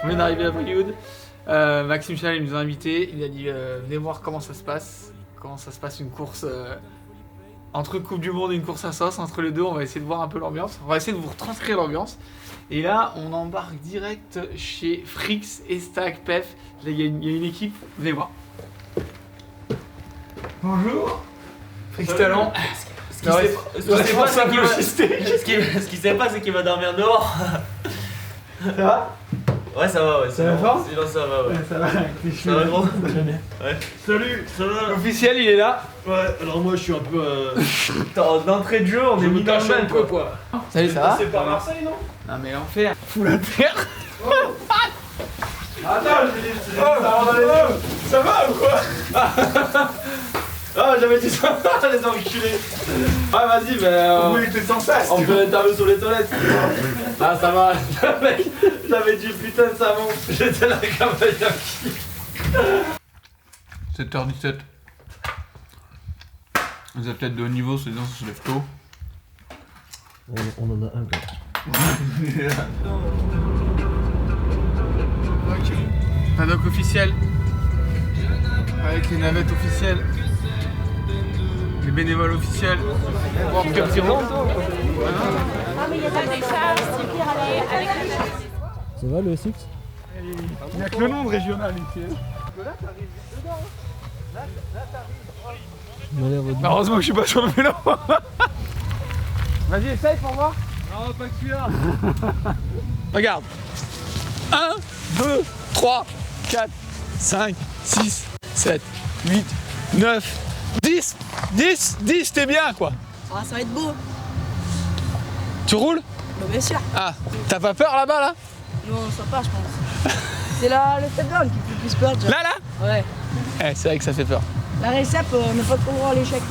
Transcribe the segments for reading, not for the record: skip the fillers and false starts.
On vient d'arriver à Brioude. Maxime Chanel nous a invités. Il a dit venez voir comment ça se passe. Comment ça se passe une course entre Coupe du Monde et une course à sauce. Entre les deux, on va essayer de voir un peu l'ambiance. On va essayer de vous retranscrire l'ambiance. Et là, on embarque direct chez Frix et Stack Pef. Là, il y a une équipe. Venez voir. Bonjour. Frix Talent. Ce qu'il sait pas, c'est qu'il va dormir dehors. Ça va? Ouais, ça va, ouais. Ça va fort? Sinon, ça va, ouais. Ça va, avec tes cheveux. Ça va, gros? Très bien. Ouais. Salut, ça va? L'officiel, il est là. Ouais, alors moi, je suis un peu. D'entrée de jeu, on est mis dans le bain, quoi. Salut, ça va? C'est pas Marseille, non? Non, mais l'enfer. Fous la terre. Attends, ça va ou quoi? Ah, j'avais dit ça, les enculés. Ah, vas-y, mais. Oui, t'es sans cesse. On peut interview sur les toilettes. Ah, ça va. J'avais du putain de savon. J'étais là comme un yankee. 7h17. Les athlètes de haut niveau, c'est disant, ça se lève tôt. On en a un, quoi. Ok. Paddock officiel. Avec les navettes officielles. Les bénévoles officiels. World Cup Zero. Ah, mais il y a pas des chars, c'est pire avec les chars. Ça va le six? Il n'y a que le nom de régional ici. Heureusement que je suis pas sur le vélo. Vas-y, essaye pour voir. Non, pas que celui-là. Regarde. 1, 2, 3, 4, 5, 6, 7, 8, 9, 10. 10, t'es bien quoi. Ah, ça va être beau. Tu roules? Bah, bien sûr. Ah, t'as pas peur là-bas là? Non, ça passe, je pense. C'est le step down qui fait plus peur, déjà. Là Ouais. C'est vrai que ça fait peur. La récep, on n'a pas trop droit à l'échec.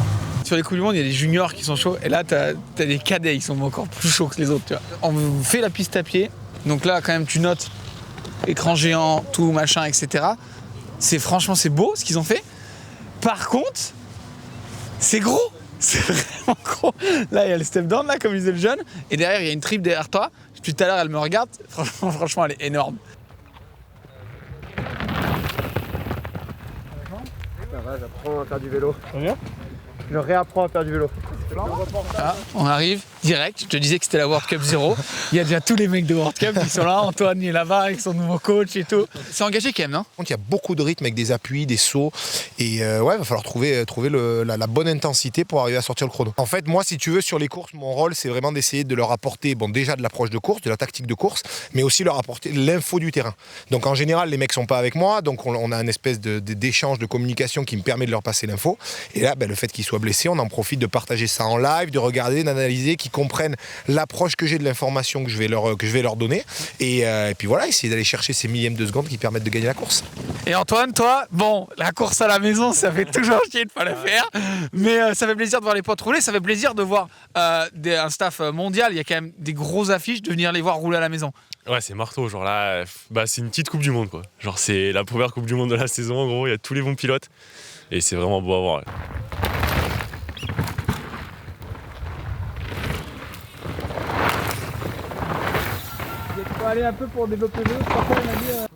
Sur les Coupes du Monde, il y a des juniors qui sont chauds et là t'as des cadets, ils sont encore plus chauds que les autres, tu vois. On fait la piste à pied, donc là quand même tu notes écran géant, tout machin, etc. Franchement c'est beau ce qu'ils ont fait. Par contre, c'est gros, c'est vraiment gros. Là il y a le step down là comme disait le jeune et derrière il y a une trip derrière toi. Depuis tout à l'heure elle me regarde, franchement elle est énorme. Ça va, j'apprends à faire du vélo. Ça va bien? Je réapprends à faire du vélo. Ah, on arrive direct, je te disais que c'était la World Cup Zero. Il y a déjà tous les mecs de World Cup qui sont là, Antoine il est là-bas avec son nouveau coach et tout. C'est engagé quand même, non? Il y a beaucoup de rythme avec des appuis, des sauts et ouais, il va falloir trouver la bonne intensité pour arriver à sortir le chrono. En fait, moi, si tu veux, sur les courses, mon rôle, c'est vraiment d'essayer de leur apporter, bon, déjà de l'approche de course, de la tactique de course, mais aussi leur apporter l'info du terrain. Donc en général, les mecs sont pas avec moi, donc on a une espèce d'échange de communication qui me permet de leur passer l'info. Et là, le fait qu'ils soient blessés, on en profite de partager ça en live, de regarder, d'analyser, qu'ils comprennent l'approche que j'ai de l'information que je vais leur donner. Et puis voilà, essayer d'aller chercher ces millièmes de seconde qui permettent de gagner la course. Et Antoine, toi, bon, la course à la maison, ça fait toujours chier de pas la faire, mais ça fait plaisir de voir les potes rouler, ça fait plaisir de voir un staff mondial, il y a quand même des grosses affiches, de venir les voir rouler à la maison. Ouais, c'est marteau, genre là, c'est une petite Coupe du Monde quoi. Genre c'est la première Coupe du Monde de la saison en gros, il y a tous les bons pilotes et c'est vraiment beau à voir. Ouais. Il faut aller un peu pour développer le vélo. Parfois, on a dit.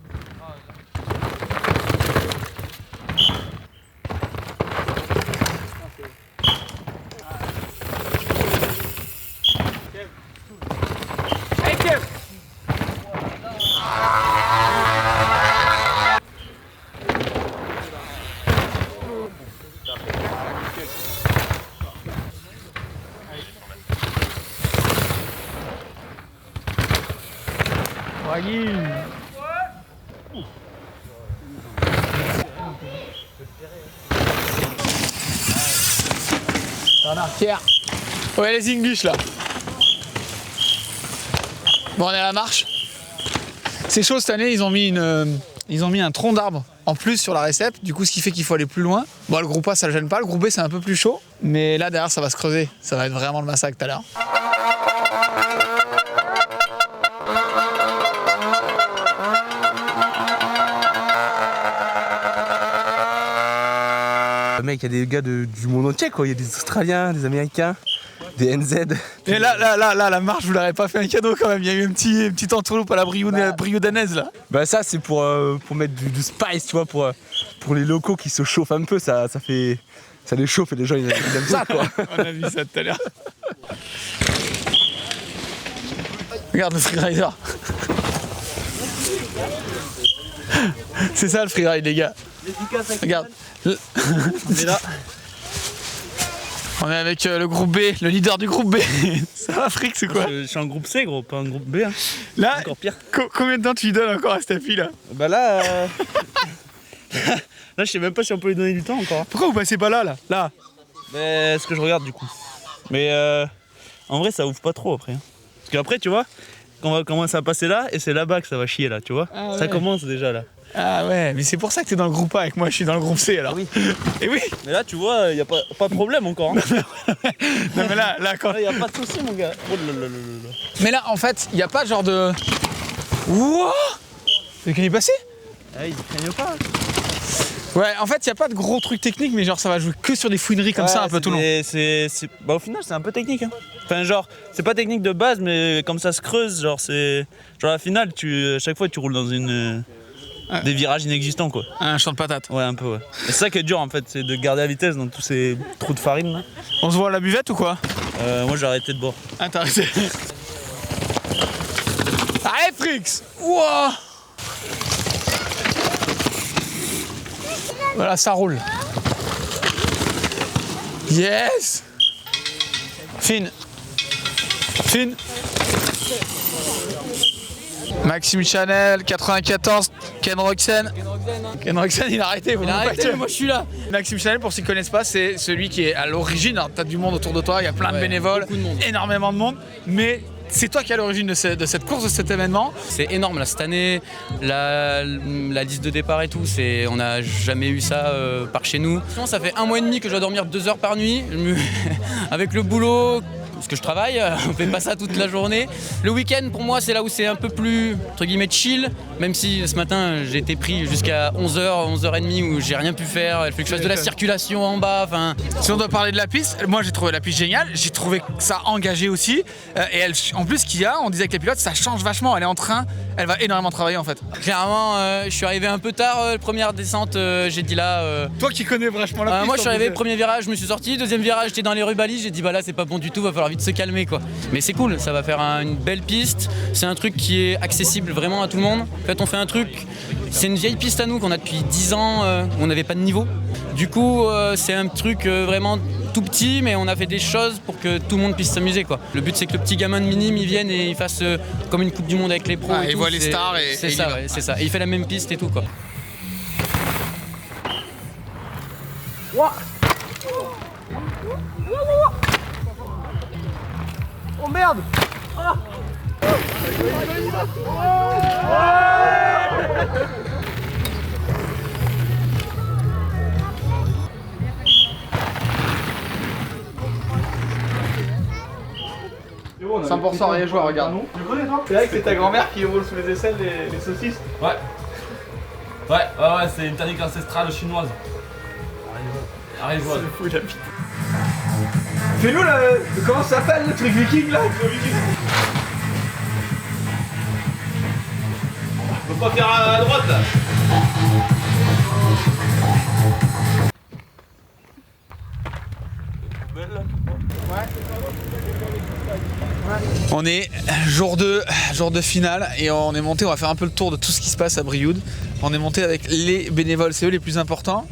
Pierre. Ouais, les English là. Bon, on est à la marche. C'est chaud cette année, ils ont mis un tronc d'arbre en plus sur la récep, du coup ce qui fait qu'il faut aller plus loin. Bon, le groupe A ça le gêne pas, le groupe B c'est un peu plus chaud, mais là derrière ça va se creuser, ça va être vraiment le massacre tout à l'heure. Mec, il y a des gars du monde entier quoi, il y a des Australiens, des Américains. des NZ. Et là, la marche, vous l'aurez pas fait un cadeau quand même. Il y a eu une petite entourloupe à la briodanaise là. Bah ça c'est pour mettre du spice, tu vois, pour les locaux qui se chauffent un peu, ça les chauffe et les gens ils aiment ça quoi. On a vu ça tout à l'heure. Regarde le freerider. C'est ça le freeride les gars. Regarde. On est avec le groupe B, le leader du groupe B. Ça va Frick, c'est quoi? Je suis en groupe C gros, pas en groupe B. Hein. Là, Encore pire. Combien de temps tu lui donnes encore à Staffy là? Bah là... là je sais même pas si on peut lui donner du temps encore. Pourquoi vous passez pas là? Là Mais ce que je regarde du coup. Mais en vrai ça ouvre pas trop après. Hein. Parce qu'après tu vois, on va commencer à passer là et c'est là-bas que ça va chier là, tu vois. Ah ouais. Ça commence déjà là. Ah ouais, mais c'est pour ça que t'es dans le groupe A avec moi, je suis dans le groupe C alors. Oui. Et oui. Mais là tu vois, y a pas de problème encore. Hein. Non mais là quand... Là y a pas de soucis mon gars. Oh là là là là. Mais là en fait, y a pas genre de... Wouah. C'est qu'il est passé? Ah ils craignent pas. Ouais, en fait, y a pas de gros trucs techniques, mais genre ça va jouer que sur des fouineries comme ça un peu tout le long. Bah au final c'est un peu technique. Hein. Enfin genre, c'est pas technique de base, mais comme ça se creuse, genre c'est... Genre à la finale, chaque fois tu roules dans des virages inexistants quoi. Un champ de patates. Ouais un peu ouais. Et c'est ça qui est dur en fait, c'est de garder la vitesse dans tous ces trous de farine là. On se voit à la buvette ou quoi? Moi j'ai arrêté de boire. Ah t'as arrêté. Allez Frix. Wouah. Voilà, ça roule. Yes. Fine. Maxime Chanel, 94, Ken Roxen. Ken Roxen, il a arrêté. Il a arrêté, moi je suis là. Maxime Chanel, pour ceux qui ne connaissent pas, c'est celui qui est à l'origine. Alors, t'as du monde autour de toi, il y a plein de bénévoles, beaucoup de monde. énormément de monde. Mais c'est toi qui es à l'origine de cette course, de cet événement. C'est énorme là cette année, la liste de départ et tout, on n'a jamais eu ça par chez nous. Sinon, ça fait 1 mois et demi que je dois dormir 2 heures par nuit, avec le boulot, parce que je travaille, on fait pas ça toute la journée. Le week-end pour moi c'est là où c'est un peu plus entre guillemets chill, même si ce matin j'ai été pris jusqu'à 11h, 11h30 où j'ai rien pu faire, il fallait que je fasse de la circulation en bas, enfin... Si on doit parler de la piste, moi j'ai trouvé la piste géniale, j'ai trouvé ça engagé aussi. Et en plus qu'il y a, on disait que les pilotes ça change vachement, elle est en train, elle va énormément travailler en fait. Clairement, je suis arrivé un peu tard, première descente, j'ai dit là... Toi qui connais vachement la piste. moi je suis arrivé, premier virage, je me suis sorti, deuxième virage j'étais dans les rues balises, j'ai dit bah là c'est pas bon du tout, va falloir vite se calmer quoi. Mais c'est cool, ça va faire une belle piste, c'est un truc qui est accessible vraiment à tout le monde. En fait on fait un truc, c'est une vieille piste à nous qu'on a depuis 10 ans, où on n'avait pas de niveau. Du coup c'est un truc vraiment tout petit, mais on a fait des choses pour que tout le monde puisse s'amuser quoi. Le but c'est que le petit gamin de minime il vienne et il fasse comme une coupe du monde avec les pros. Il voit les stars et c'est ça, ouais, c'est ça. Et il fait la même piste et tout quoi. Oh merde. Ouais. 100% rien joué, regarde. Tu connais toi? C'est vrai que c'est ta grand-mère qui roule sous les aisselles les saucisses. Ouais, c'est une technique ancestrale chinoise. Arrivoise. C'est fou la pite. Fais-nous comment ça s'appelle le truc viking là? Faut pas faire à droite là. On est jour 2 finale et on est monté, on va faire un peu le tour de tout ce qui se passe à Brioude. On est monté avec les bénévoles, c'est eux les plus importants.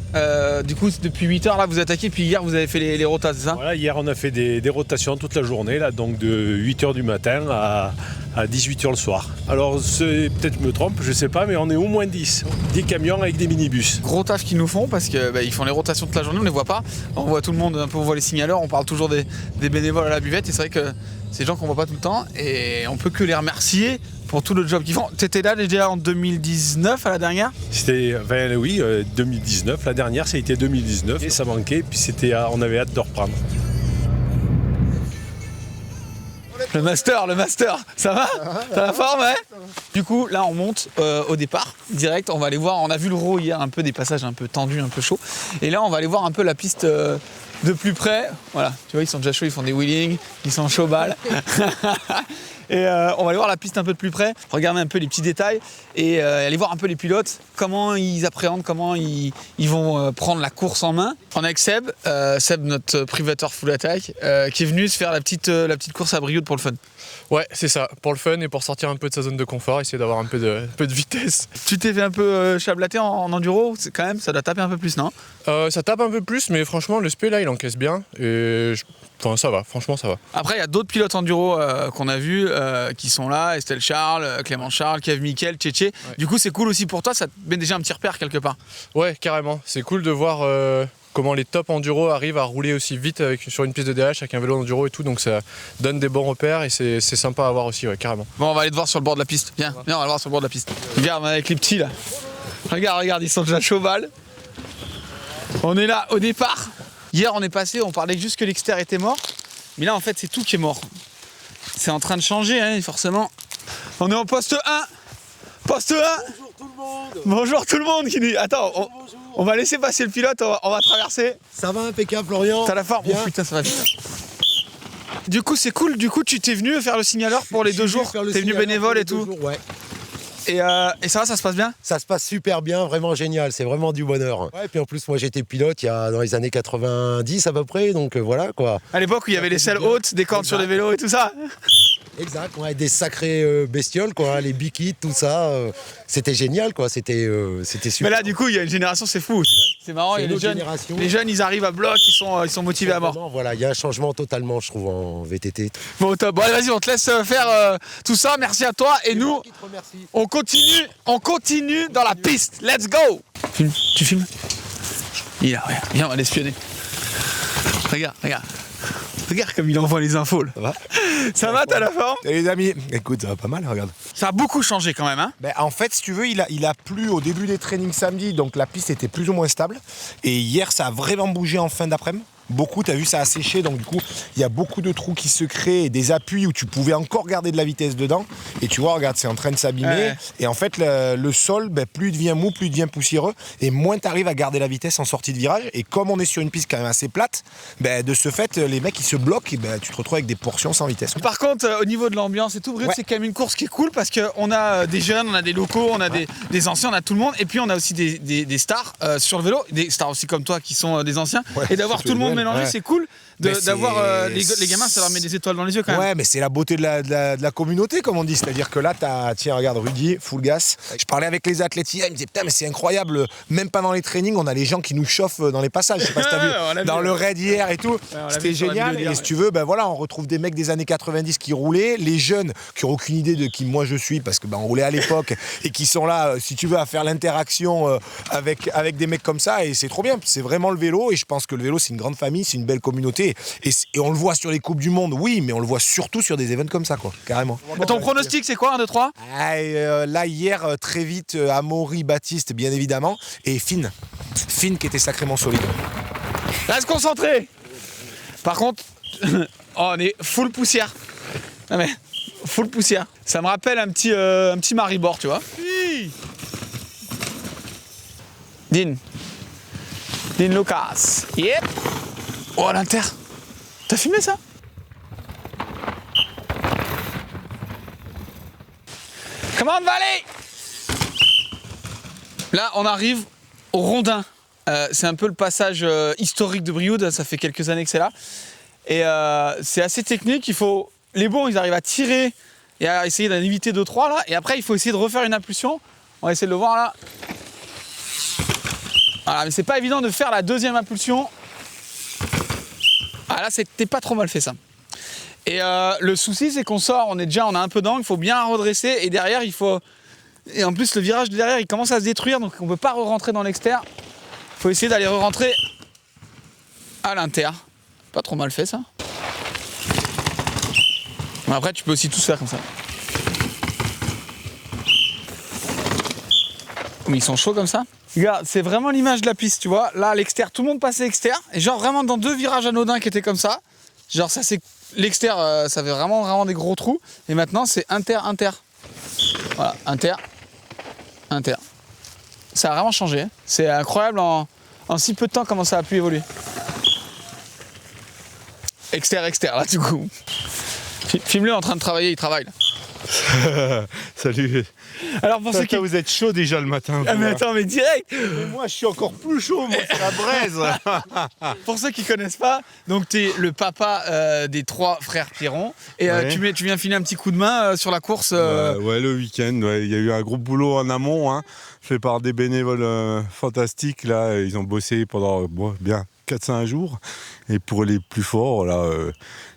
Du coup, depuis 8h là, vous attaquez, puis hier vous avez fait les rotas, c'est ça? Voilà, hier on a fait des rotations toute la journée, là, donc de 8h du matin à 18h le soir. Alors, peut-être je me trompe, je sais pas, mais on est au moins 10 camions avec des minibus. Gros taf qu'ils nous font parce que ils font les rotations toute la journée, on les voit pas. On voit tout le monde, un peu on voit les signaleurs, on parle toujours des bénévoles à la buvette et c'est vrai que c'est des gens qu'on voit pas tout le temps et on peut que les remercier pour tout le job qu'ils font. T'étais là déjà en 2019 à la dernière? C'était, oui, 2019, la dernière ça a été 2019 et ça manquait, puis on avait hâte de reprendre. Le master, ça va? T'as la forme, ouais? Du coup, là, on monte au départ, direct. On va aller voir, on a vu le RAW hier, un peu des passages un peu tendus, un peu chauds. Et là, on va aller voir un peu la piste de plus près. Voilà, tu vois, ils sont déjà chauds, ils font des wheelings, ils sont chauds balles. Et on va aller voir la piste un peu de plus près, regarder un peu les petits détails et aller voir un peu les pilotes, comment ils appréhendent, comment ils vont prendre la course en main. On est avec Seb, notre privateur full attack, qui est venu se faire la petite course à Brioude pour le fun. Ouais, c'est ça, pour le fun et pour sortir un peu de sa zone de confort, essayer d'avoir un peu de vitesse. Tu t'es fait un peu chablater en enduro, quand même, ça doit taper un peu plus, non? Ça tape un peu plus, mais franchement, le spé là, il encaisse bien et enfin, ça va, franchement, ça va. Après, il y a d'autres pilotes enduro qu'on a vus qui sont là, Estelle Charles, Clément Charles, Kev Mikel, Tchétché. Ouais. Du coup, c'est cool aussi pour toi, ça te met déjà un petit repère quelque part. Ouais, carrément. C'est cool de voir comment les top enduro arrivent à rouler aussi vite sur une piste de DH avec un vélo enduro et tout, donc ça donne des bons repères et c'est sympa à voir aussi, ouais, carrément. Bon, on va aller te voir sur le bord de la piste. Viens, on va le voir sur le bord de la piste. Regarde, avec les petits là. Regarde, ils sont déjà chauval. On est là au départ. Hier, on est passé, on parlait juste que l'extérieur était mort. Mais là, en fait, c'est tout qui est mort. C'est en train de changer, hein, forcément. On est en poste 1. Poste 1. Bonjour tout le monde. Bonjour tout le monde qui dit. Attends, on va laisser passer le pilote, on va traverser. Ça va impeccable, Florian? T'as la forme? Oh putain, ça va vite. Du coup, c'est cool. Du coup, tu t'es venu faire le signaleur pour les 2 jours. T'es venu bénévole et tout. Ouais. Et ça va, ça se passe bien? Ça se passe super bien, vraiment génial, c'est vraiment du bonheur. Ouais, et puis en plus, moi j'étais pilote dans les années 90 à peu près, donc voilà quoi. À l'époque où il y avait les selles hautes, des cordes sur les vélos et tout ça. Exact, ouais, des sacrées bestioles, quoi, les bikits, tout ça. C'était génial, quoi, c'était super. Mais là, du coup, il y a une génération, c'est fou. C'est marrant, il y a les jeunes, ils arrivent à bloc, ils sont motivés à mort. Voilà, il y a un changement totalement, je trouve, en VTT. Bon, top. Bon, allez, vas-y, on te laisse faire tout ça. Merci à toi. Et nous, on continue dans la piste. Let's go. Tu filmes? Il est là, regarde. Viens, on va l'espionner. Regarde. Regarde comme il envoie les infos là. Ça va? Ça va, t'as la forme? Salut les amis. Écoute, ça va pas mal, regarde. Ça a beaucoup changé quand même, hein? En fait, si tu veux, il a plu au début des trainings samedi, donc la piste était plus ou moins stable. Et hier, ça a vraiment bougé en fin d'après-midi. Beaucoup, tu as vu, ça a séché, donc du coup, il y a beaucoup de trous qui se créent et des appuis où tu pouvais encore garder de la vitesse dedans. Et tu vois, regarde, c'est en train de s'abîmer. Ouais. Et en fait, le sol, plus il devient mou, plus il devient poussiéreux, et moins tu arrives à garder la vitesse en sortie de virage. Et comme on est sur une piste quand même assez plate, de ce fait, les mecs, ils se bloquent et tu te retrouves avec des portions sans vitesse. Par contre, au niveau de l'ambiance et tout, c'est quand même une course qui est cool parce qu'on a des jeunes, on a des locaux, on a des anciens, on a tout le monde. Et puis, on a aussi des stars sur le vélo, des stars aussi comme toi qui sont des anciens. Ouais, et d'avoir tout le monde mélangé, c'est cool d'avoir les gamins, ça leur met des étoiles dans les yeux quand même. Ouais, mais c'est la beauté de la communauté, comme on dit. C'est-à-dire que là, tiens, regarde, Rudy, full gas. Je parlais avec les athlètes hier, ils me disaient, putain, mais c'est incroyable. Même pendant les trainings, on a les gens qui nous chauffent dans les passages. Je sais pas si t'as vu, dans le raid hier et tout. C'était génial. Et si tu veux, voilà, on retrouve des mecs des années 90 qui roulaient, les jeunes qui n'ont aucune idée de qui moi je suis, parce que on roulait à l'époque, et qui sont là, si tu veux, à faire l'interaction avec des mecs comme ça. Et c'est trop bien. C'est vraiment le vélo. Et je pense que le vélo, c'est une grande famille, c'est une belle communauté. Et on le voit sur les Coupes du Monde, oui, mais on le voit surtout sur des events comme ça, quoi, carrément. Ton pronostic, c'est quoi, 1, 2, 3? Là, hier, très vite, Amaury, Baptiste, bien évidemment, et Finn qui était sacrément solide. Reste concentré. Par contre, on est full poussière. Non mais, full poussière. Ça me rappelle un petit Maribor, tu vois. Dean Lucas. Yep. Oh, à l'inter. T'as filmé ça? Come on, Valley! Là, on arrive au Rondin. C'est un peu le passage historique de Brioude. Ça fait quelques années que c'est là. Et c'est assez technique. Les bons, ils arrivent à tirer et à essayer d'en éviter 2-3 là. Et après, il faut essayer de refaire une impulsion. On va essayer de le voir là. Voilà, mais c'est pas évident de faire la deuxième impulsion. Ah là, c'était pas trop mal fait ça. Et le souci, c'est qu'on sort, on a un peu d'angle, il faut bien redresser. Et derrière, et en plus, le virage de derrière, il commence à se détruire, donc on peut pas re-rentrer dans l'extérieur. Il faut essayer d'aller re-rentrer à l'inter. Pas trop mal fait ça. Mais après, tu peux aussi tout faire comme ça. Mais ils sont chauds comme ça. Regarde, c'est vraiment l'image de la piste, tu vois. Là, à l'extérieur, tout le monde passait extérieur. Et genre vraiment dans 2 virages anodins qui étaient comme ça. Genre ça, c'est l'extérieur, ça fait vraiment des gros trous. Et maintenant, c'est inter. Voilà, inter. Ça a vraiment changé. Hein. C'est incroyable en si peu de temps comment ça a pu évoluer. Exter, là, du coup. Filme-le en train de travailler, il travaille. Là. Salut. Alors pour ceux qui... vous êtes chaud déjà le matin. Ah mais attends, mais direct. Mais moi je suis encore plus chaud, moi c'est la braise. Pour ceux qui connaissent pas, donc tu es le papa des 3 frères Pierron et tu viens filer un petit coup de main sur la course. Ouais, le week-end, il y a eu un gros boulot en amont, hein, fait par des bénévoles fantastiques. Là, ils ont bossé pendant bien 4-5 jours. Et pour les plus forts, là,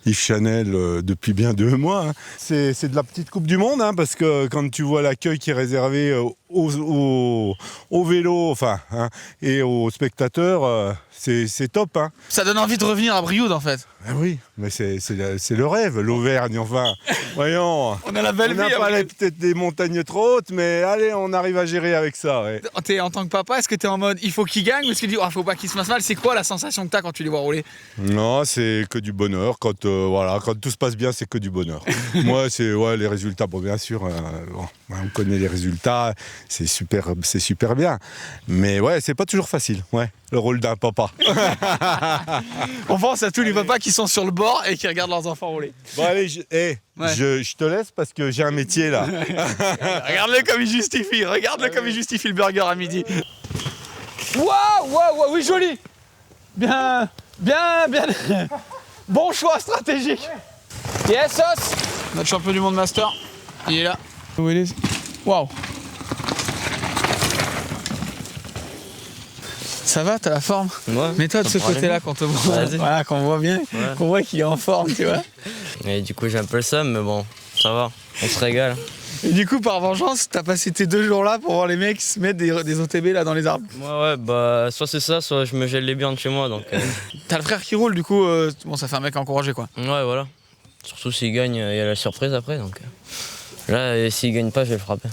Yves Chanel depuis bien 2 mois. Hein. C'est de la petite Coupe du Monde, hein, parce que quand tu vois l'accueil qui est réservé au vélo et aux spectateurs, c'est top. Hein. Ça donne envie de revenir à Brioude en fait. Ah oui, mais c'est le rêve, l'Auvergne, enfin. Voyons, on a la belle vie. On n'a pas peut-être des montagnes trop hautes, mais allez, on arrive à gérer avec ça. Ouais. En tant que papa, est-ce que tu es en mode il faut qu'il gagne ou est-ce que tu dis faut pas qu'il se fasse mal? C'est quoi la sensation que tu as quand tu les vois rouler? Non, c'est que du bonheur. Quand tout se passe bien, c'est que du bonheur. Moi, c'est les résultats. Bon, bien sûr, on connaît les résultats, c'est super bien. Mais ouais, c'est pas toujours facile. Ouais, le rôle d'un papa. On pense à tous les papas qui sont sur le bord et qui regardent leurs enfants rouler. Bon allez, je te laisse parce que j'ai un métier là. Regarde-le comme il justifie. Regarde-le comme il justifie le burger à midi. Waouh, oui, joli. Bien. Bon choix stratégique. Yes, sauce. Notre champion du monde master, il est là. Où il est? Waouh. Ça va, t'as la forme? Ouais. Mets-toi de ce côté-là quand on voit. Voilà, qu'on voit bien, qu'on voit qu'il est en forme, tu vois. Et du coup, j'ai un peu le seum, mais bon, ça va, on se régale. Et du coup, par vengeance, t'as passé tes 2 jours là pour voir les mecs se mettre des OTB là dans les arbres. Ouais, bah, soit c'est ça, soit je me gèle les biens de chez moi, donc... T'as le frère qui roule, du coup, ça fait un mec encouragé, quoi. Ouais, voilà. Surtout s'il gagne, il y a la surprise après, donc... Là, s'il gagne pas, je vais le frapper.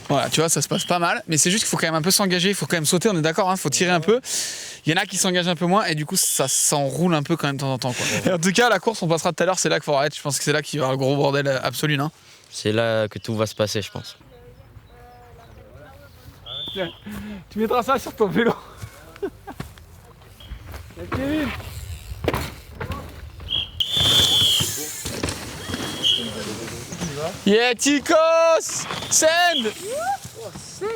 Voilà, tu vois, ça se passe pas mal, mais c'est juste qu'il faut quand même un peu s'engager, il faut quand même sauter, on est d'accord, hein, faut tirer un peu. Il y en a qui s'engagent un peu moins et du coup ça s'enroule un peu quand même de temps en temps. Quoi. Et en tout cas, la course, on passera tout à l'heure, c'est là qu'il faut arrêter, je pense que c'est là qu'il y aura le gros bordel absolu, non? C'est là que tout va se passer, je pense. Tu mettras ça sur ton vélo. Kevin. Yeah, Ticos! Send! Oh, sec!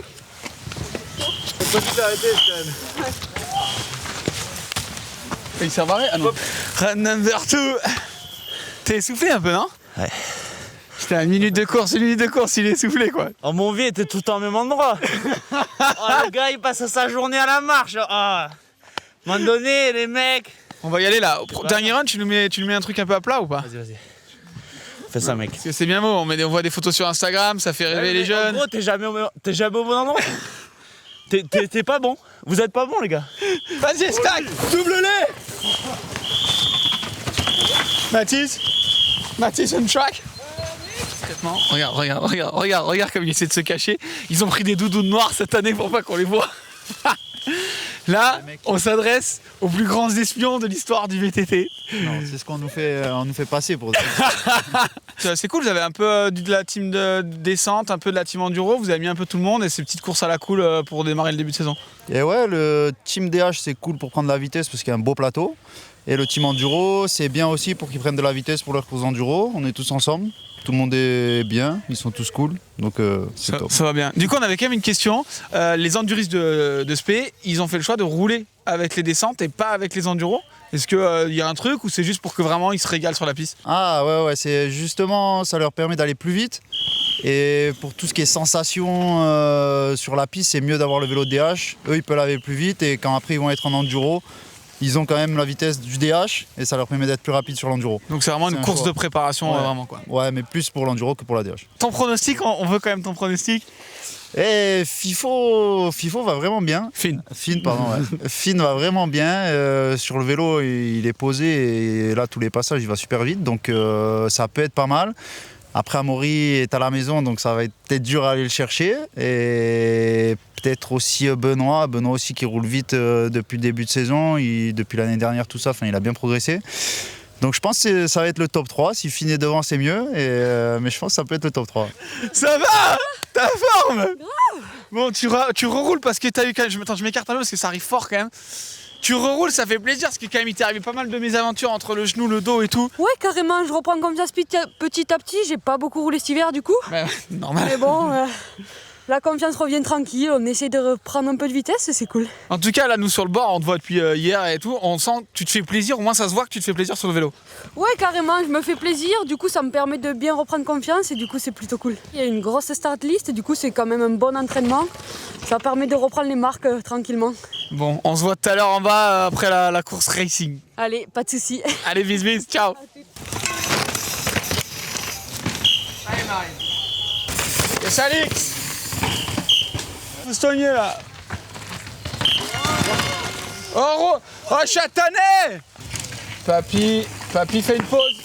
Faut pas t'arrêter, Stan. Il s'est barré? Ah non. Run number 2! T'es essoufflé un peu, non? Ouais. C'était une minute de course, il est essoufflé quoi. Oh, mon vieux était tout au même endroit. Le gars il passe sa journée à la marche. À un moment donné, les mecs. On va y aller là. Dernier run, tu nous mets un truc un peu à plat ou pas? Vas-y. Fais ça, mec. Parce que c'est bien beau, on voit des photos sur Instagram, ça fait rêver les jeunes. En gros, t'es jamais au bon endroit. T'es pas bon. Vous êtes pas bon, les gars. Vas-y, stack, double-les. Mathis on track. Regarde comme il essaie de se cacher. Ils ont pris des doudounes noirs cette année pour pas qu'on les voit. Là, on s'adresse aux plus grands espions de l'histoire du VTT. Non, c'est ce qu'on nous fait passer pour C'est cool, vous avez un peu de la team de descente, un peu de la team enduro, vous avez mis un peu tout le monde et ces petites courses à la cool pour démarrer le début de saison. Et ouais, le team DH c'est cool pour prendre la vitesse parce qu'il y a un beau plateau. Et le team enduro c'est bien aussi pour qu'ils prennent de la vitesse pour leur course enduro. On est tous ensemble. Tout le monde est bien, ils sont tous cool, donc c'est top. Ça va bien. Du coup, on avait quand même une question. Les enduristes de Spé, ils ont fait le choix de rouler avec les descentes et pas avec les enduros. Est-ce qu'il y a un truc ou c'est juste pour que vraiment ils se régalent sur la piste? Ah ouais, c'est justement, ça leur permet d'aller plus vite. Et pour tout ce qui est sensation sur la piste, c'est mieux d'avoir le vélo DH. Eux, ils peuvent aller plus vite et quand après ils vont être en enduro, ils ont quand même la vitesse du DH et ça leur permet d'être plus rapide sur l'enduro. Donc c'est vraiment une course de préparation, vraiment quoi. Ouais, mais plus pour l'enduro que pour la DH. Ton pronostic, on veut quand même ton pronostic. Et FIFO va vraiment bien. Finn, pardon. Ouais. Finn va vraiment bien. Sur le vélo, il est posé et là, tous les passages, il va super vite. Donc ça peut être pas mal. Après, Amaury est à la maison, donc ça va être peut-être dur à aller le chercher. Et peut-être aussi Benoît aussi qui roule vite depuis le début de saison. Depuis l'année dernière, tout ça, il a bien progressé. Donc je pense que ça va être le top 3. S'il finit devant, c'est mieux. Mais je pense que ça peut être le top 3. Ça va? T'as forme? Bon, tu reroules parce que t'as eu quand même... Attends, je m'écarte un peu parce que ça arrive fort quand même. Tu reroules, ça fait plaisir parce que quand même il t'est arrivé pas mal de mésaventures entre le genou, le dos et tout. Ouais, carrément, je reprends comme ça petit à petit. J'ai pas beaucoup roulé cet hiver du coup. Ouais, normal. Mais bon, la confiance revient tranquille. On essaie de reprendre un peu de vitesse et c'est cool. En tout cas, là, nous sur le bord, on te voit depuis hier et tout. On sent que tu te fais plaisir, au moins ça se voit que tu te fais plaisir sur le vélo. Ouais, carrément, je me fais plaisir. Du coup, ça me permet de bien reprendre confiance et du coup, c'est plutôt cool. Il y a une grosse start list, du coup, c'est quand même un bon entraînement. Ça permet de reprendre les marques tranquillement. Bon, on se voit tout à l'heure en bas après la course racing. Allez, pas de soucis. Allez, bis, ciao. Allez, Marie. Yes, Alix. Stoigné là. Oh, chatané. Papy fait une pause.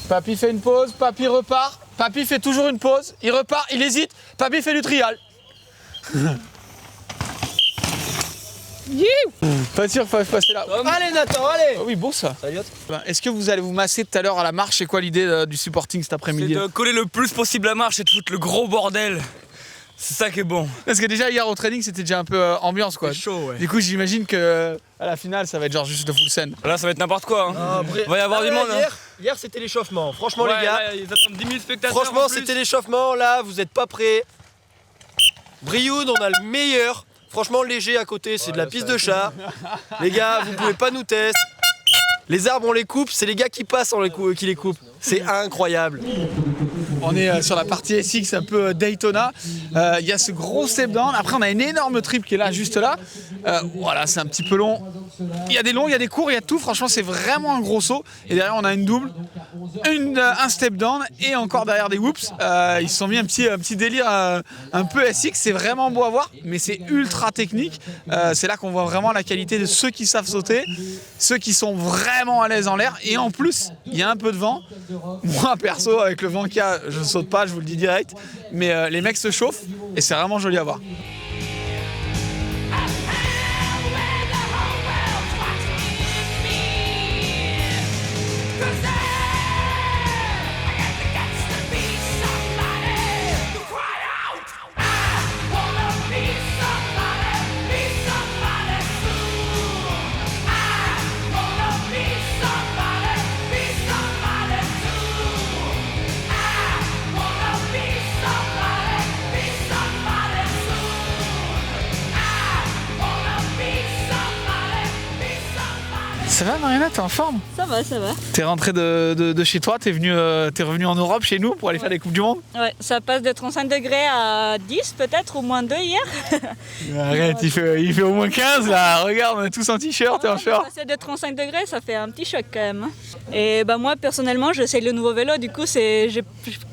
Papy fait une pause, papy repart. Papy fait toujours une pause, il repart, il hésite. Papy fait du trial. Pas sûr, faut passer là. Allez Nathan, allez. Oh oui, bon ça. Salut. Est-ce que vous allez vous masser tout à l'heure à la marche? C'est quoi l'idée du supporting cet après-midi? C'est de coller le plus possible la marche et de foutre le gros bordel. C'est ça qui est bon. Parce que déjà hier au training c'était déjà un peu ambiance quoi. Chaud, ouais. Du coup j'imagine que à la finale ça va être genre juste de full scène. Là ça va être n'importe quoi. Hein. Il va y avoir du monde. Hier c'était l'échauffement. Franchement ouais, les gars. Là, ils attendent 10 000 spectateurs. Franchement c'était l'échauffement. Là vous êtes pas prêts. Brioude on a le meilleur. Franchement léger à côté c'est de la piste de chat. Les gars vous pouvez pas nous tester. Les arbres on les coupe, c'est les gars qui passent qui les coupent. C'est incroyable. On est sur la partie SX un peu Daytona. Il y a ce gros step down. Après on a une énorme trip qui est là, juste là. Voilà, c'est un petit peu long. Il y a des longs, il y a des courts, il y a tout. Franchement c'est vraiment un gros saut. Et derrière on a une double, un step down et encore derrière des whoops. Ils se sont mis un petit délire un peu SX. C'est vraiment beau à voir, mais c'est ultra technique. C'est là qu'on voit vraiment la qualité de ceux qui savent sauter, ceux qui sont vraiment à l'aise en l'air. Et en plus, il y a un peu de vent. Moi perso, avec le vent qu'il y a, je ne saute pas, je vous le dis direct. Mais les mecs se chauffent et c'est vraiment joli à voir. Ça va Mariana, t'es en forme? Ça va, ça va. T'es rentré de chez toi, t'es revenu en Europe chez nous pour aller faire des Coupes du Monde? Ouais, ça passe de 35 degrés à 10 peut-être, ou moins 2 hier. Arrête, il fait au moins 15 là, regarde, on est tous en t-shirt et en short. Passer de 35 degrés, ça fait un petit choc quand même. Et bah moi personnellement, j'essaye le nouveau vélo, du coup j'ai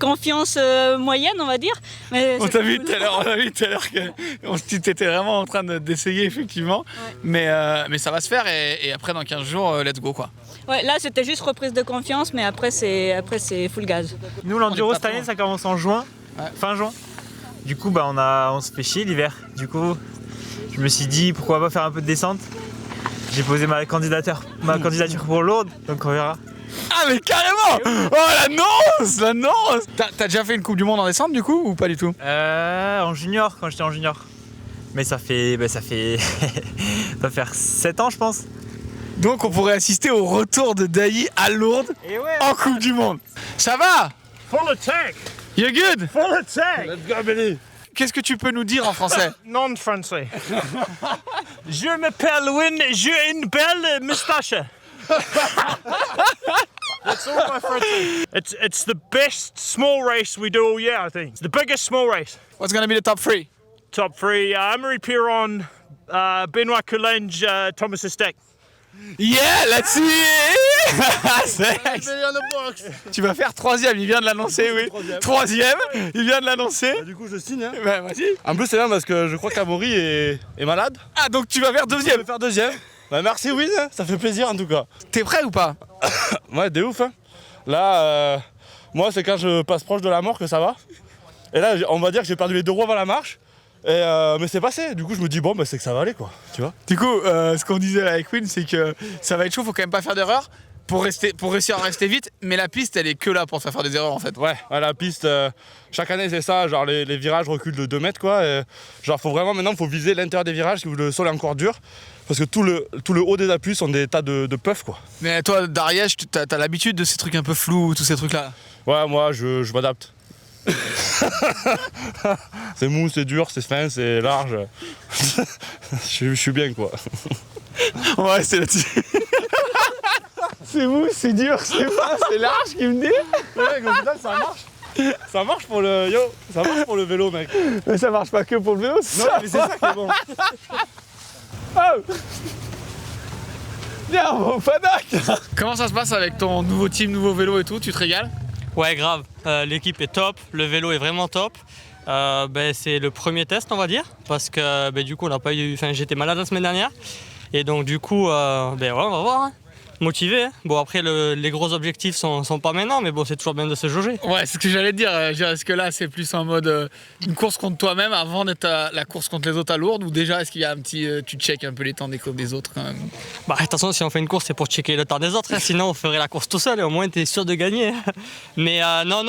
confiance moyenne on va dire. Mais on t'a vu tout à l'heure que tu étais vraiment en train d'essayer effectivement, ouais. mais ça va se faire et après dans 15 jours, let's go quoi. Ouais, là c'était juste reprise de confiance, mais après c'est full gaz. Nous l'enduro cette année ça commence en juin, fin juin. Du coup bah on se fait chier l'hiver. Du coup je me suis dit pourquoi pas faire un peu de descente. J'ai posé ma candidature pour l'Aude, donc on verra. Ah mais carrément! Oh l'annonce! T'as déjà fait une Coupe du Monde en descente du coup ou pas du tout? En junior, quand j'étais en junior. Mais ça va faire 7 ans je pense. Donc on pourrait assister au retour de Dailly à Lourdes en Coupe du Monde. Ça va? Full attack! You're good? Full attack! Let's go Billy! Qu'est-ce que tu peux nous dire en français? Non français. Je m'appelle Win, j'ai une belle moustache. That's all my French. It's the best small race we do all year, I think. It's the biggest small race. What's going to be the top 3? Top 3, Amaury Piron, Benoit Coulange, Thomas Estek. Yeah, let's see! Tu vas faire 3ème, il vient de l'annoncer, oui. 3ème, il vient de l'annoncer. Bah, du coup, je signe. Hein. Bah, vas-y. En plus, c'est bien parce que je crois qu'Amaury est malade. Ah, donc tu vas faire 2ème? Je vais faire 2ème. Bah, merci, Win, ça fait plaisir en tout cas. T'es prêt ou pas? Ouais, de ouf. Hein. Là, moi, c'est quand je passe proche de la mort que ça va. Et là, on va dire que j'ai perdu les 2 roues avant la marche. Mais c'est passé, du coup je me dis bon bah c'est que ça va aller quoi, tu vois. Du coup ce qu'on disait là avec Win c'est que ça va être chaud, faut quand même pas faire d'erreur pour réussir à rester vite, mais la piste elle est que là pour te faire des erreurs en fait. Ouais, la piste chaque année c'est ça, genre les virages reculent de 2 mètres quoi, et, genre faut vraiment maintenant faut viser l'intérieur des virages où le sol est encore dur. parce que tout le haut des appuis sont des tas de puffs quoi. Mais toi, d'Ariège, t'as l'habitude de ces trucs un peu flous, tous ces trucs-là? Ouais, moi je m'adapte. C'est mou, c'est dur, c'est fin, c'est large. Je suis bien quoi. On va rester là-dessus. C'est mou, c'est dur, c'est fin, c'est large qui me dit. Ouais, au final ça marche. Ça marche pour le ça marche pour le vélo mec. Mais ça marche pas que pour le vélo, non, mais c'est ça qui est bon. Oh, viens, mon Fanac. Comment ça se passe avec ton nouveau team, nouveau vélo et tout? Tu te régales? Ouais, grave. L'équipe est top, le vélo est vraiment top. C'est le premier test, on va dire, parce que du coup, on n'a pas eu. Enfin, j'étais malade la semaine dernière, et donc du coup, ouais, on va voir. Hein. Motivé. Hein. Bon, après, les gros objectifs sont pas maintenant, mais bon, c'est toujours bien de se jauger. Ouais, c'est ce que j'allais te dire. Est-ce que là, c'est plus en mode une course contre toi-même avant d'être la course contre les autres à Lourdes, ou déjà, est-ce qu'il y a un petit. Tu checkes un peu les temps des autres quand même? Bah, attention, si on fait une course, c'est pour checker le temps des autres, hein, sinon on ferait la course tout seul et au moins, t'es sûr de gagner. Mais non,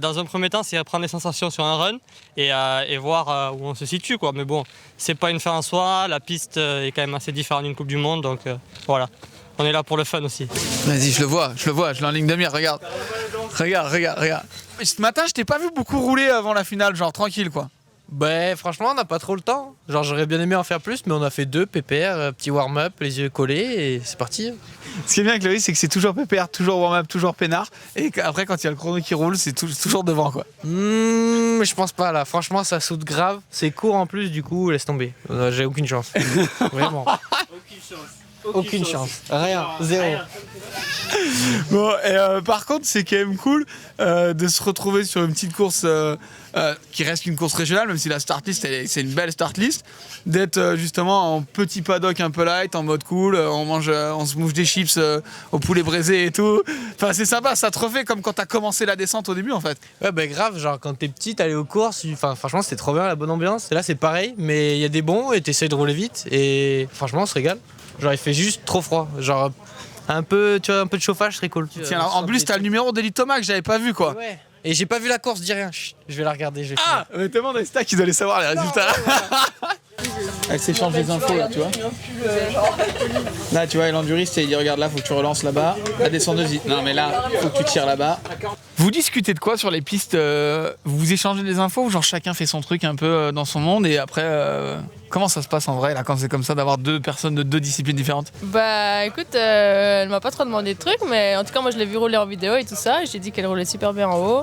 dans un premier temps, c'est prendre les sensations sur un run et voir où on se situe, quoi. Mais bon, c'est pas une fin en soi, la piste est quand même assez différente d'une Coupe du Monde, donc voilà. On est là pour le fun aussi. Vas-y, je le vois, je l'ai en ligne de mire, regarde. Regarde. Ce matin, je t'ai pas vu beaucoup rouler avant la finale, genre tranquille quoi. Franchement, on n'a pas trop le temps. Genre, j'aurais bien aimé en faire plus, mais on a fait 2 PPR, petit warm-up, les yeux collés, et c'est parti. Ce qui est bien avec Loïs, c'est que c'est toujours PPR, toujours warm-up, toujours peinard. Et après, quand il y a le chrono qui roule, c'est toujours devant quoi. Mais je pense pas là. Franchement, ça saute grave. C'est court en plus, du coup, laisse tomber. J'ai aucune chance. Vraiment. Aucune chance. Rien. Zéro. Bon, et par contre, c'est quand même cool de se retrouver sur une petite course qui reste une course régionale, même si la start list, c'est une belle start list, d'être justement en petit paddock un peu light, en mode cool, on se mouche des chips au poulet braisé et tout. Enfin, c'est sympa, ça te refait comme quand t'as commencé la descente au début en fait. Ouais, grave, genre quand t'es petit, t'allais aux courses, franchement, c'était trop bien, la bonne ambiance. Et là, c'est pareil, mais il y a des bons et t'essayes de rouler vite, et franchement, on se régale. Genre, il fait juste trop froid. Genre, un peu de chauffage serait cool. Tiens, alors, en plus, t'as le numéro d'Eli Thomas que j'avais pas vu quoi. Ouais. Et j'ai pas vu la course, dis rien. Chut, je vais la regarder. Mais tellement dans les stacks, ils allaient savoir les résultats. Elle s'échange des infos là, tu vois. Là, tu vois, l'enduriste, il dit regarde là, faut que tu relances là-bas. La descendeuse dit non, mais là, faut que tu tires là-bas. Vous discutez de quoi sur les pistes? Vous échangez des infos ou genre chacun fait son truc un peu dans son monde et après. Comment ça se passe en vrai là quand c'est comme ça d'avoir 2 personnes de 2 disciplines différentes? Écoute, elle m'a pas trop demandé de trucs, mais en tout cas moi je l'ai vu rouler en vidéo et tout ça. J'ai dit qu'elle roulait super bien en haut.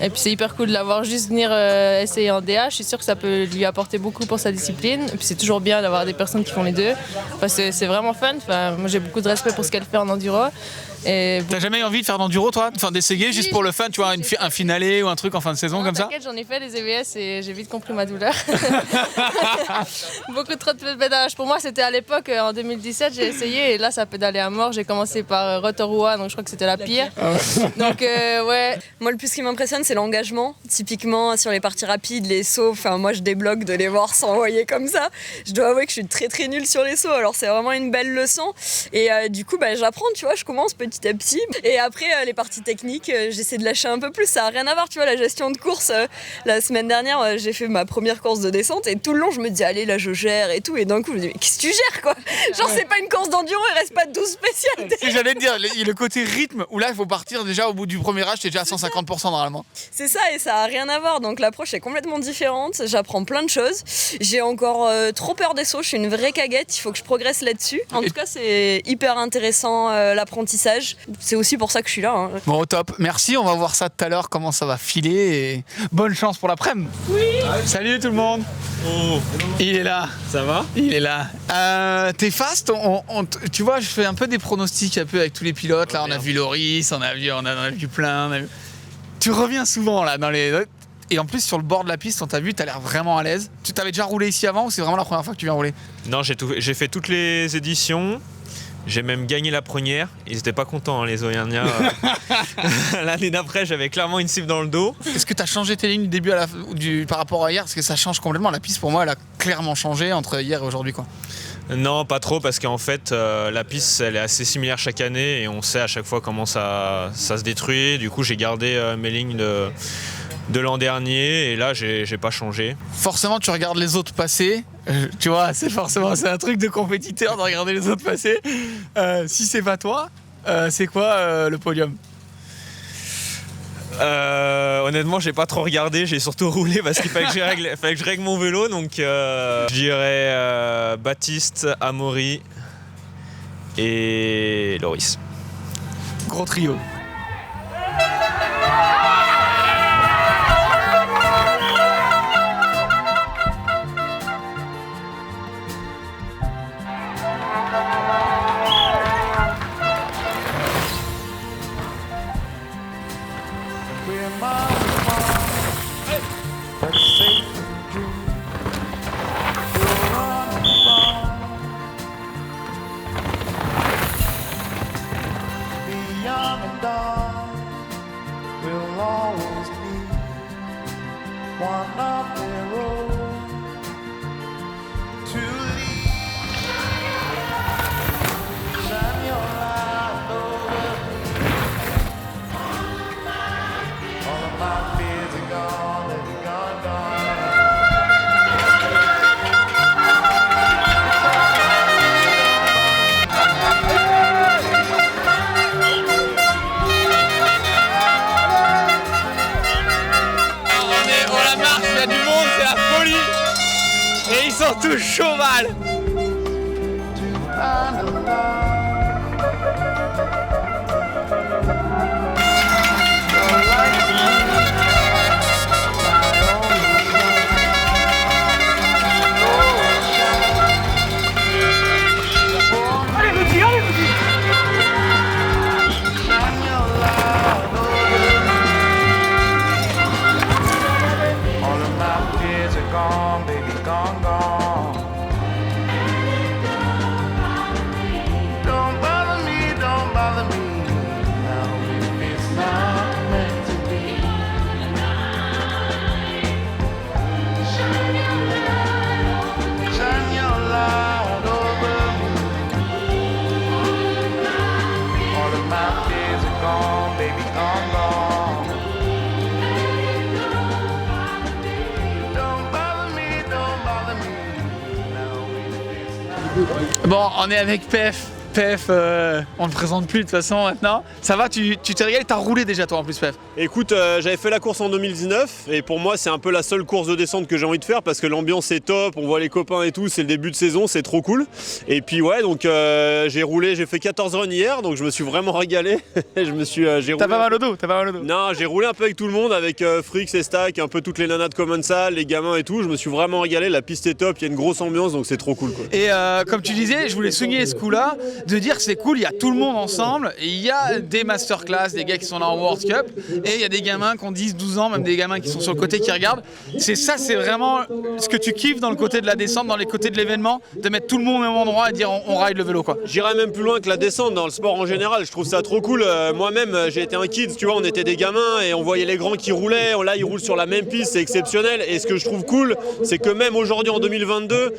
Et puis c'est hyper cool de la voir juste venir essayer en DA. Je suis sûre que ça peut lui apporter beaucoup pour sa discipline. Et puis c'est toujours bien d'avoir des personnes qui font les deux. Parce que c'est vraiment fun. Moi j'ai beaucoup de respect pour ce qu'elle fait en enduro. T'as jamais eu envie de faire d'enduro toi? Enfin d'essayer juste pour le fun, tu vois, un finalé ou un truc en fin de saison comme ça? T'inquiète, j'en ai fait des EVS et j'ai vite compris ma douleur. Beaucoup trop de pédalage. Pour moi c'était à l'époque, en 2017 j'ai essayé et là ça pédalait à mort. J'ai commencé par Rotorua, donc je crois que c'était la pire. Donc ouais. Moi le plus qui m'impressionne c'est l'engagement. Typiquement sur les parties rapides, les sauts, enfin moi je débloque de les voir s'envoyer comme ça. Je dois avouer que je suis très très nulle sur les sauts, alors c'est vraiment une belle leçon. Et du coup j'apprends, tu vois, je commence petit à petit. Et après les parties techniques, j'essaie de lâcher un peu plus. Ça n'a rien à voir, tu vois, la gestion de course. La semaine dernière, j'ai fait ma première course de descente et tout le long, je me dis, allez, là, je gère et tout. Et d'un coup, je me dis, mais qu'est-ce que tu gères, quoi? Genre, c'est pas une course d'enduro, il reste pas de 12 spéciales. Si j'allais te dire, le côté rythme, où là, il faut partir déjà au bout du premier âge, t'es déjà à 150% normalement. C'est ça, et ça a rien à voir. Donc, l'approche est complètement différente. J'apprends plein de choses. J'ai encore trop peur des sauts. Je suis une vraie caguette. Il faut que je progresse là-dessus. En tout cas, c'est hyper intéressant, l'apprentissage. C'est aussi pour ça que je suis là. Hein. Bon, au top. Merci, on va voir ça tout à l'heure, comment ça va filer. Et bonne chance pour l'après-midi. Oui. Salut tout le monde. Oh. Il est là. Ça va? Il est là. T'es fast, tu vois, je fais un peu des pronostics un peu avec tous les pilotes. Là, on a vu Loris, on a vu plein. Tu reviens souvent là dans les... Et en plus sur le bord de la piste, on t'a vu, t'as l'air vraiment à l'aise. Tu t'avais déjà roulé ici avant ou c'est vraiment la première fois que tu viens rouler? Non, j'ai fait toutes les éditions. J'ai même gagné la première. Ils étaient pas contents, hein, les Auvergnats. L'année d'après, j'avais clairement une cible dans le dos. Est-ce que tu as changé tes lignes du début par rapport à hier? Parce que ça change complètement. La piste, pour moi, elle a clairement changé entre hier et aujourd'hui, quoi. Non, pas trop, parce qu'en fait, la piste, elle est assez similaire chaque année et on sait à chaque fois comment ça se détruit. Du coup, j'ai gardé mes lignes de l'an dernier et là j'ai pas changé. Forcément tu regardes les autres passer, tu vois, c'est un truc de compétiteur de regarder les autres passer. Si c'est pas toi, c'est quoi le podium? Honnêtement j'ai pas trop regardé, j'ai surtout roulé parce qu'il fallait que je règle mon vélo, donc je dirais Baptiste, Amaury et Loris. Gros trio. Tous cheval. Bon, on est avec Pef. Pef, on le présente plus de toute façon maintenant. Ça va, tu t'es régalé, t'as roulé déjà toi en plus Pef. Écoute, j'avais fait la course en 2019 et pour moi c'est un peu la seule course de descente que j'ai envie de faire parce que l'ambiance est top, on voit les copains et tout, c'est le début de saison, c'est trop cool. Et puis ouais, donc j'ai fait 14 runs hier, donc je me suis vraiment régalé. T'as pas mal au dos, Non, j'ai roulé un peu avec tout le monde, avec Frix et Stack, un peu toutes les nanas de Commensal, les gamins et tout. Je me suis vraiment régalé, la piste est top, il y a une grosse ambiance, donc c'est trop cool quoi. Et comme tu disais, je voulais souligner ce coup-là, de dire que c'est cool, il y a tout le monde ensemble, et il y a des masterclass, des gars qui sont là en World Cup, et il y a des gamins qui ont 10, 12 ans, même des gamins qui sont sur le côté qui regardent. C'est vraiment ce que tu kiffes dans le côté de la descente, dans les côtés de l'événement, de mettre tout le monde au même endroit et dire on ride le vélo quoi. J'irais même plus loin que la descente dans le sport en général, je trouve ça trop cool. Moi-même j'ai été un kid, tu vois, on était des gamins et on voyait les grands qui roulaient, là ils roulent sur la même piste, c'est exceptionnel. Et ce que je trouve cool, c'est que même aujourd'hui en 2022,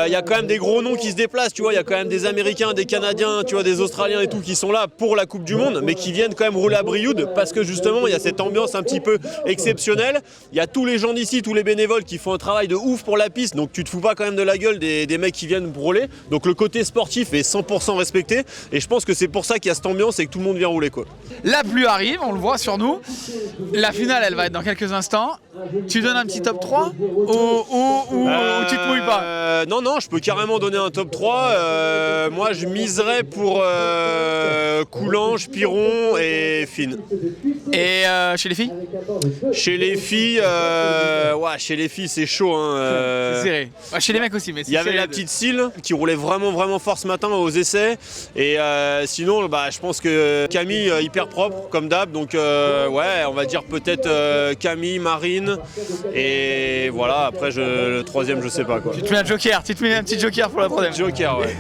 il y a quand même des gros noms qui se déplacent, tu vois, il y a quand même des Américains, des Canadiens, tu vois, des Australiens et tout qui sont là pour la Coupe du Monde, mais qui viennent quand même rouler à Brioude parce que justement il y a cette ambiance un petit peu exceptionnelle. Il y a tous les gens d'ici, tous les bénévoles qui font un travail de ouf pour la piste, donc tu te fous pas quand même de la gueule des mecs qui viennent rouler. Donc le côté sportif est 100% respecté et je pense que c'est pour ça qu'il y a cette ambiance et que tout le monde vient rouler quoi. La pluie arrive, on le voit sur nous. La finale elle va être dans quelques instants. Tu donnes un petit top 3 ou tu te mouilles pas? Non, je peux carrément donner un top 3. Moi je miserais pour Coulanges, Piron et Finn. Et chez les filles? Chez les filles, c'est chaud. C'est serré. Ouais, chez les mecs aussi, mais il y avait la petite Syl qui roulait vraiment fort ce matin aux essais. Et sinon, je pense que Camille hyper propre comme d'hab. Donc on va dire peut-être Camille, Marine. Et voilà, après le troisième, je sais pas quoi. Tu te mets un joker, tu te mets un petit joker pour la troisième. Joker, ouais.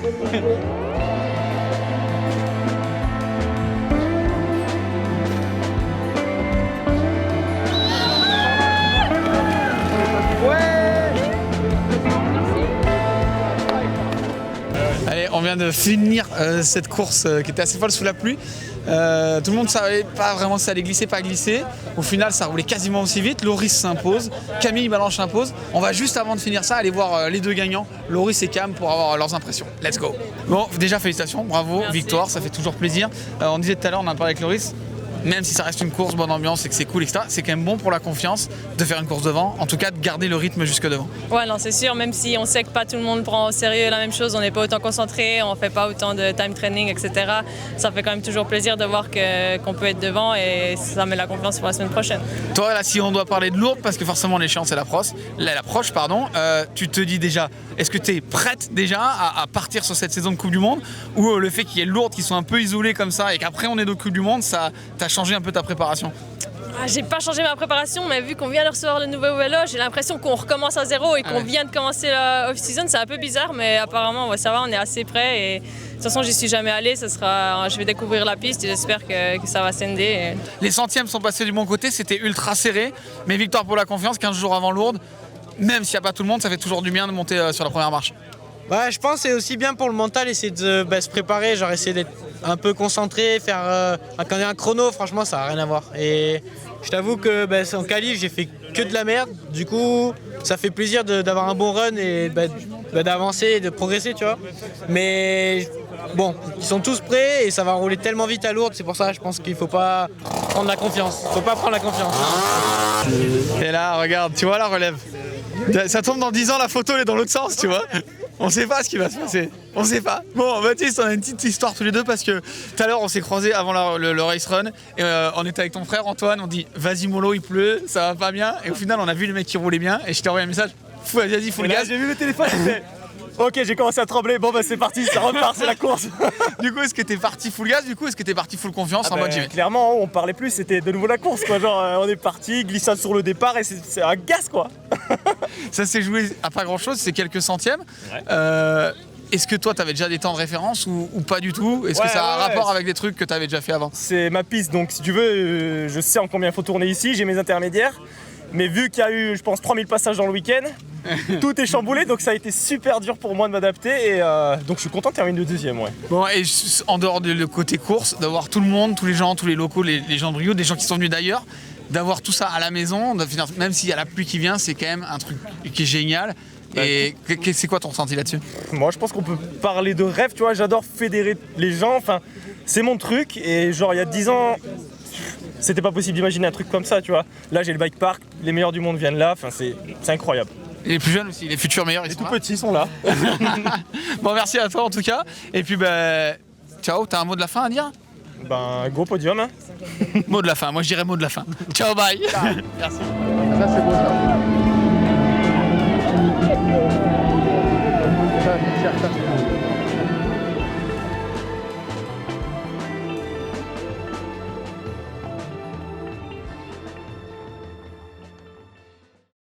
Allez, on vient de finir cette course qui était assez folle sous la pluie. Tout le monde savait pas vraiment si ça allait glisser, pas glisser. Au final, ça roulait quasiment aussi vite. Loris s'impose, Camille Balanche s'impose. On va juste avant de finir ça aller voir les deux gagnants, Loris et Cam, pour avoir leurs impressions. Let's go. Bon, déjà félicitations, bravo, Merci. victoire, ça fait toujours plaisir. On disait tout à l'heure, on en a parlé avec Loris. Même si ça reste une course, bonne ambiance et que c'est cool, etc., c'est quand même bon pour la confiance de faire une course devant, en tout cas de garder le rythme jusque devant. Ouais, non, c'est sûr, même si on sait que pas tout le monde prend au sérieux la même chose, on n'est pas autant concentré, on fait pas autant de time training, etc. Ça fait quand même toujours plaisir de voir qu'on peut être devant et ça met la confiance pour la semaine prochaine. Toi, là, si on doit parler de Lourdes, parce que forcément l'échéance elle approche, tu te dis déjà, est-ce que tu es prête déjà à partir sur cette saison de Coupe du Monde, ou le fait qu'il y ait Lourdes qui sont un peu isolés comme ça et qu'après on est de Coupe du Monde, ça t'a changé un peu ta préparation? J'ai pas changé ma préparation, mais vu qu'on vient de recevoir le nouveau vélo, j'ai l'impression qu'on recommence à zéro et qu'on vient de commencer la off-season. C'est un peu bizarre, mais apparemment, ça va, on est assez prêt. Et de toute façon, j'y suis jamais allé. Je vais découvrir la piste et j'espère que ça va scinder. Les centièmes sont passés du bon côté, c'était ultra serré, mais victoire pour la confiance, 15 jours avant Lourdes. Même s'il n'y a pas tout le monde, ça fait toujours du bien de monter sur la première marche. Ouais, je pense que c'est aussi bien pour le mental, essayer de se préparer, genre essayer d'être un peu concentré, faire quand il y a un chrono, franchement ça n'a rien à voir. Et je t'avoue que en qualif j'ai fait que de la merde, du coup ça fait plaisir d'avoir un bon run et d'avancer et de progresser, tu vois. Mais bon, ils sont tous prêts et ça va rouler tellement vite à Lourdes, c'est pour ça je pense qu'il faut pas prendre la confiance. Faut pas prendre la confiance. Et là, regarde, tu vois la relève. Ça tombe dans 10 ans, la photo elle est dans l'autre sens, tu vois. On sait pas ce qui va se passer. On sait pas. Bon, Baptiste, on a une petite histoire tous les deux parce que tout à l'heure on s'est croisés avant le race run et on était avec ton frère Antoine, on dit vas-y mollo, il pleut, ça va pas bien. Et au final on a vu le mec qui roulait bien et je t'ai envoyé un message. Vas-y, faut le gaz. J'ai vu le téléphone. Ok, j'ai commencé à trembler. Bon, c'est parti, ça repart, c'est la course. Du coup, est-ce que t'es parti full gaz? Du coup, est-ce que t'es parti full confiance en mode j'y vais? Clairement, on parlait plus, c'était de nouveau la course, quoi. Genre, on est parti, glissade sur le départ et c'est un gaz, quoi. Ça s'est joué à pas grand-chose, c'est quelques centièmes. Ouais. Est-ce que toi, t'avais déjà des temps de référence ou pas du tout? Est-ce que ça a un rapport avec des trucs que t'avais déjà fait avant? C'est ma piste, donc si tu veux, je sais en combien il faut tourner ici, j'ai mes intermédiaires. Mais vu qu'il y a eu, je pense, 3000 passages dans le week-end, tout est chamboulé, donc ça a été super dur pour moi de m'adapter. Et donc je suis content de terminer le deuxième, ouais. Bon, et en dehors du côté course, d'avoir tout le monde, tous les gens, tous les locaux, les gens de Brioude, des gens qui sont venus d'ailleurs, d'avoir tout ça à la maison, même s'il y a la pluie qui vient, c'est quand même un truc qui est génial. Et c'est quoi ton ressenti là-dessus? Moi, je pense qu'on peut parler de rêve, tu vois, j'adore fédérer les gens, enfin, c'est mon truc. Et genre, il y a 10 ans... C'était pas possible d'imaginer un truc comme ça, tu vois. Là, j'ai le bike park, les meilleurs du monde viennent là, enfin, c'est incroyable. Et les plus jeunes aussi, les futurs meilleurs, les tout petits sont là. Bon, merci à toi en tout cas. Et puis, ciao, t'as un mot de la fin à dire? Gros podium. Hein. Mot de la fin, moi je dirais mot de la fin. Ciao, bye. Merci. Ça, c'est beau, ça.